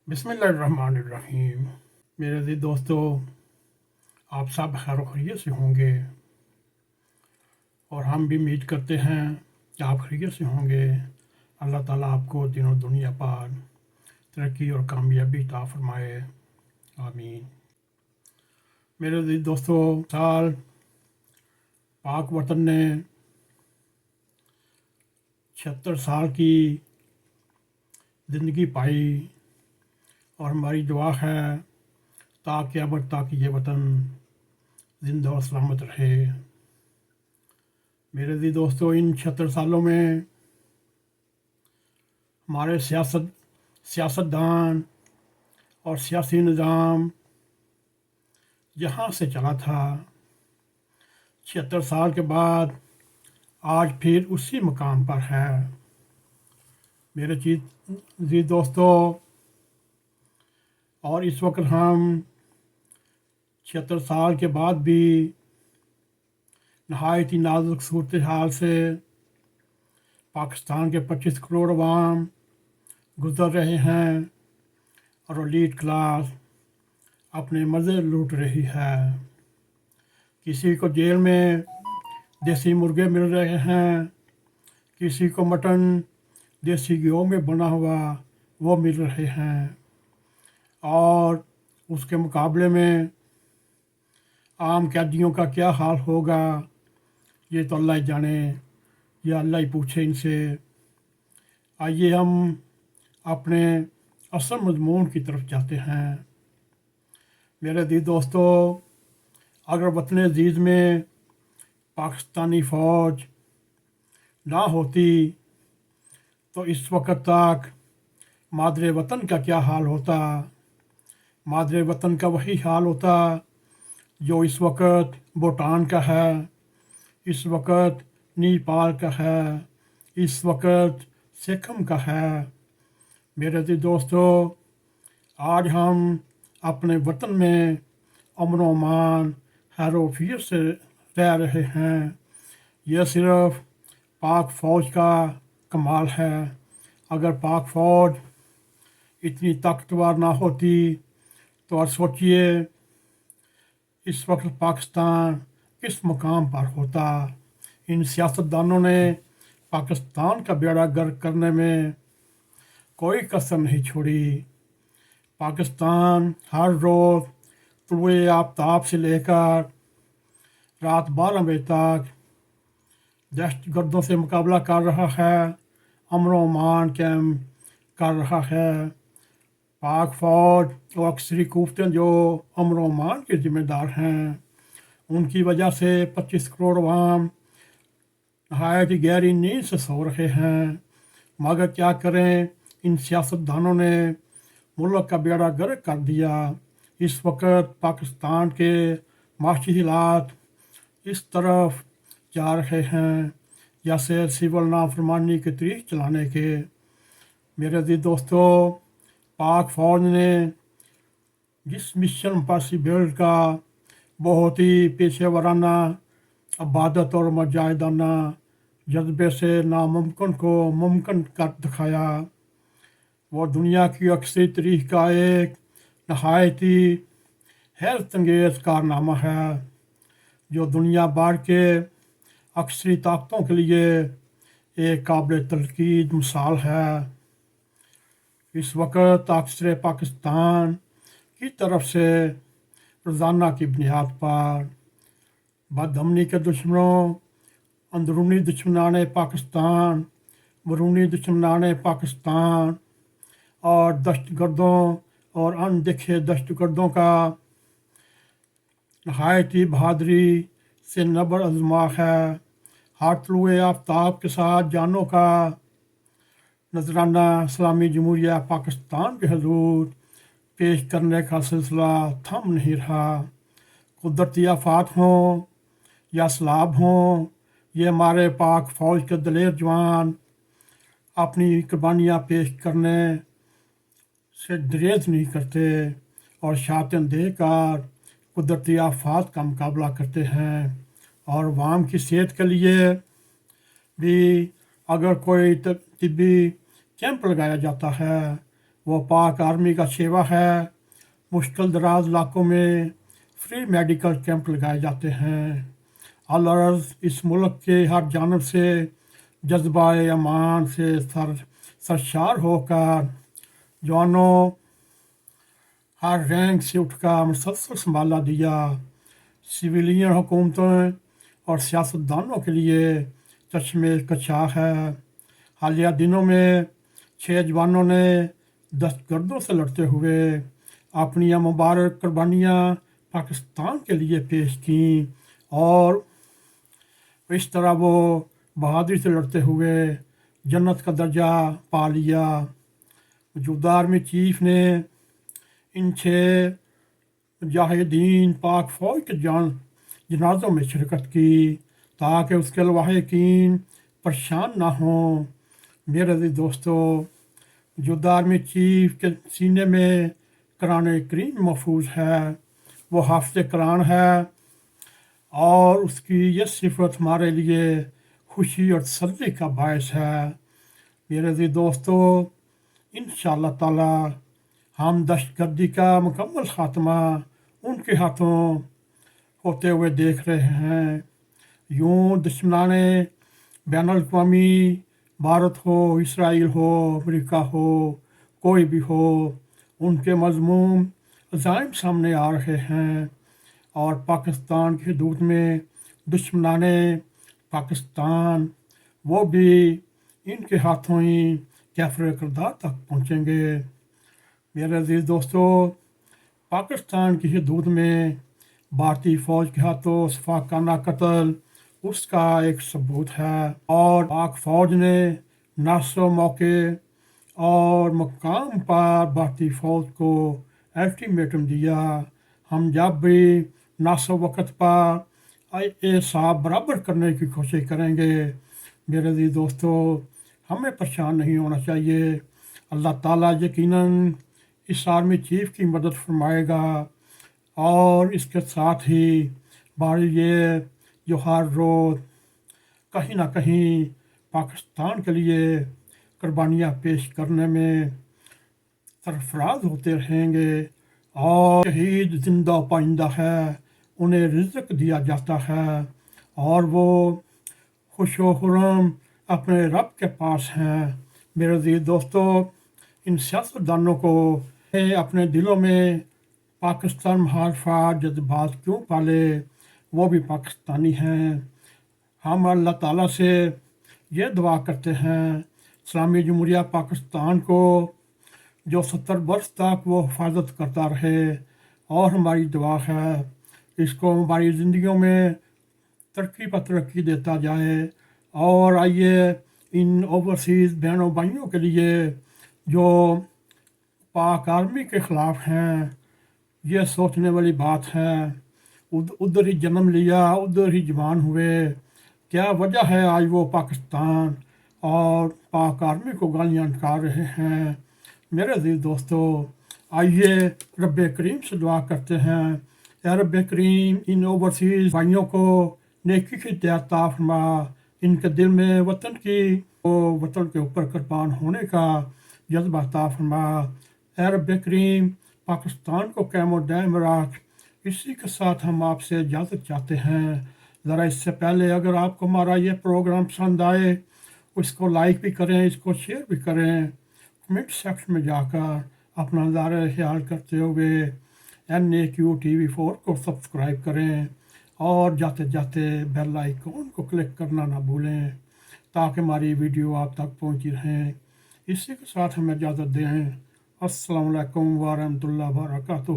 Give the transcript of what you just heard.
बिस्मिल्लाहिर्रहमानिर्रहीम। मेरे अज़ीज़ दोस्तों, आप सब खैर खैरियत से होंगे और हम भी उम्मीद करते हैं कि आप खैरियत से होंगे। अल्लाह ताला आपको दिनों दुनिया पर तरक्की और कामयाबी अता फरमाए, आमीन। मेरे अज़ीज़ दोस्तों, साल पाक वतन ने 76 साल की ज़िंदगी पाई और हमारी दुआ है ताकि अब तक ये वतन ज़िंदा और सलामत रहे। मेरे अज़ीज़ दोस्तों, इन 76 सालों में हमारे सियासतदान और सियासी निज़ाम जहाँ से चला था, 76 साल के बाद आज फिर उसी मकाम पर है। मेरे अज़ीज़ दोस्तों, और इस वक्त हम 76 साल के बाद भी नहायत ही नाजुक सूरत हाल से पाकिस्तान के 25 करोड़ अवाम गुज़र रहे हैं और एलीट क्लास अपने मज़े लूट रही है। किसी को जेल में देसी मुर्गे मिल रहे हैं, किसी को मटन देसी घी में बना हुआ वो मिल रहे हैं, और उसके मुकाबले में आम कैदियों का क्या हाल होगा ये तो अल्लाह ही जाने, या अल्लाह ही पूछे इनसे। आइए हम अपने असल मज़मून की तरफ जाते हैं। मेरे अज़ीज़ दोस्तों, अगर वतन अज़ीज़ में पाकिस्तानी फ़ौज ना होती तो इस वक्त तक मादरे वतन का क्या हाल होता। मादरे वतन का वही हाल होता जो इस वक्त भूटान का है, इस वक्त नेपाल का है, इस वक्त सिक्किम का है। मेरे अज़ीज़ दोस्तों, आज हम अपने वतन में अमन व अमान खैर से रह रहे हैं। यह सिर्फ़ पाक फ़ौज का कमाल है। अगर पाक फ़ौज इतनी ताकतवर ना होती तो आज सोचिए इस वक्त पाकिस्तान किस मुकाम पर होता। इन सियासतदानों ने पाकिस्तान का बेड़ा गर्क करने में कोई कसर नहीं छोड़ी। पाकिस्तान हर रोज़ तुलुए आफ्ताब से लेकर रात 12 बजे तक दहशतगर्दों से मुकाबला कर रहा है, अमन व अमान कायम कर रहा है। पाक फ़ौज और अक्सरी कुव्वतें जो अमन व अमान के ज़िम्मेदार हैं, उनकी वजह से 25 करोड़ अवाम नहायत ही गहरी नींद से सो रहे हैं। मगर क्या करें, इन सियासतदानों ने मुल्क का बेड़ा गर्क कर दिया। इस वक्त पाकिस्तान के माशी हालात इस तरफ जा रहे हैं जैसे सिविल नाफरमानी के तरीक़ चलाने के। मेरे अज़ीज़ दोस्तों, पाक फ़ौज ने जिस मिशन पॉसिबल का बहुत ही पेशेवराना अबादत और मुजाहिदाना जज्बे से नामुमकिन को मुमकिन कर दिखाया, वो दुनिया की अक्सरी तारीख़ का एक नहायत ही हैरत अंगेज़ कारनामा है जो दुनिया भर के अक्सरी ताकतों के लिए एक काबिल तनकीद मिसाल है। इस वक्त अक्सर पाकिस्तान की तरफ से रोज़ाना की बुनियाद पर बदअमनी के दुश्मनों, अंदरूनी दुश्मनाने पाकिस्तान, बरूनी दुश्मनाने पाकिस्तान और दहशतगर्दों और अनदेखे दहशतगर्दों का नहायत ही बहादुरी से नबर आज़मा है। हर तुलुए आफ्ताब के साथ जानों का नजराना इस्लामी जमहूरिया पाकिस्तान के हजूर पेश करने का सिलसिला थम नहीं रहा। कुदरती आफात हों या सैलाब हों, ये हमारे पाक फ़ौज के दलेर जवान अपनी कुर्बानियाँ पेश करने से दरेज नहीं करते और शातिन देकर कुदरती आफात का मुकाबला करते हैं। और अवाम की सेहत के लिए भी अगर कोई तिब्बी कैंप लगाया जाता है وہ پاک آرمی کا شیوا ہے۔ مشکل دراز علاقوں میں فری میڈیکل کیمپ لگائے جاتے ہیں۔ الغرض اس ملک کے ہر جانب سے جذبہ امان سے سرشار ہو کر جوانوں ہر رینک سے اٹھ کر مسلسل سنبھالا دیا۔ سویلین حکومتوں اور سیاستدانوں کے لیے چشمے کشا ہے۔ حالیہ دنوں میں 6 جوانوں نے دہشت گردوں سے لڑتے ہوئے اپنی مبارک قربانیاں پاکستان کے لیے پیش کیں اور اس طرح وہ بہادری سے لڑتے ہوئے جنت کا درجہ پا لیا۔ موجودہ آرمی چیف نے ان 6 مجاہدین پاک فوج کے جنازوں میں شرکت کی تاکہ اس کے لواحقین پریشان نہ ہوں۔ میرے عزیز دوستو، موجودہ آرمی چیف کے سینے میں قرآن کریم محفوظ ہے۔ وہ حافظ قرآن ہے اور اس کی یہ صفت ہمارے لیے خوشی اور تسلی کا باعث ہے۔ میرے عزیز دوستو، انشاءاللہ تعالی ہم دہشت گردی کا مکمل خاتمہ ان کے ہاتھوں ہوتے ہوئے دیکھ رہے ہیں۔ یوں دشمنان بین الاقوامی، بھارت ہو، اسرائیل ہو، امریکہ ہو، کوئی بھی ہو، ان کے مذموم عزائم سامنے آ رہے ہیں اور پاکستان کی حدود میں دشمنان پاکستان وہ بھی ان کے ہاتھوں ہی کیفر کردار تک پہنچیں گے۔ میرے عزیز دوستو، پاکستان کی حدود میں بھارتی فوج کے ہاتھوں شفاقانہ قتل اس کا ایک ثبوت ہے اور پاک فوج نے ناسو موقع اور مقام پر بھارتی فوج کو الٹیمیٹم دیا، ہم جب بھی ناسو وقت پر اعصاب برابر کرنے کی کوشش کریں گے۔ میرے عزیز دوستو، ہمیں پریشان نہیں ہونا چاہیے۔ اللہ تعالیٰ یقیناً اس آرمی چیف کی مدد فرمائے گا اور اس کے ساتھ ہی ہماری یہ جو ہر روز کہیں نہ کہیں پاکستان کے لیے قربانیاں پیش کرنے میں سرفراز ہوتے رہیں گے اور شہید زندہ و پائندہ ہے، انہیں رزق دیا جاتا ہے اور وہ خوش و خرم اپنے رب کے پاس ہیں۔ میرے عزیز دوستو، ان سیاستدانوں کو اپنے دلوں میں پاکستان محافظت جذبات کیوں پالے؟ وہ بھی پاکستانی ہیں۔ ہم اللہ تعالیٰ سے یہ دعا کرتے ہیں اسلامی جمہوریہ پاکستان کو جو 70 برس تک وہ حفاظت کرتا رہے، اور ہماری دعا ہے اس کو ہماری زندگیوں میں ترقی پر ترقی دیتا جائے۔ اور آئیے ان اوورسیز بہنوں بھائیوں کے لیے جو پاک آرمی کے خلاف ہیں، یہ سوچنے والی بات ہے، ادھر ہی جنم لیا، ادھر ہی جوان ہوئے، کیا وجہ ہے آج وہ پاکستان اور پاک آرمی کو گالیاں نکال رہے ہیں؟ میرے عزیز دوستو، آئیے رب کریم سے دعا کرتے ہیں، اے رب کریم ان اوورسیز بھائیوں کو نیکی کی عطا فرما، ان کے دل میں وطن کے اوپر قربان ہونے کا جذبہ عطا فرما۔ اے رب کریم پاکستان کو قائم و دائم رکھ۔ اسی کے ساتھ ہم آپ سے اجازت چاہتے ہیں۔ ذرا اس سے پہلے اگر آپ کو ہمارا یہ پروگرام پسند آئے، اس کو لائک بھی کریں، اس کو شیئر بھی کریں، کمنٹ سیکشن میں جا کر اپنا نظارہ خیال کرتے ہوئے N.a.q TV4 کو سبسکرائب کریں اور جاتے جاتے بیل آئیکن کو کلک کرنا نہ بھولیں تاکہ ہماری ویڈیو آپ تک پہنچی رہیں۔ اسی کے ساتھ ہمیں اجازت دیں۔ السلام علیکم ورحمۃ اللہ وبرکاتہ۔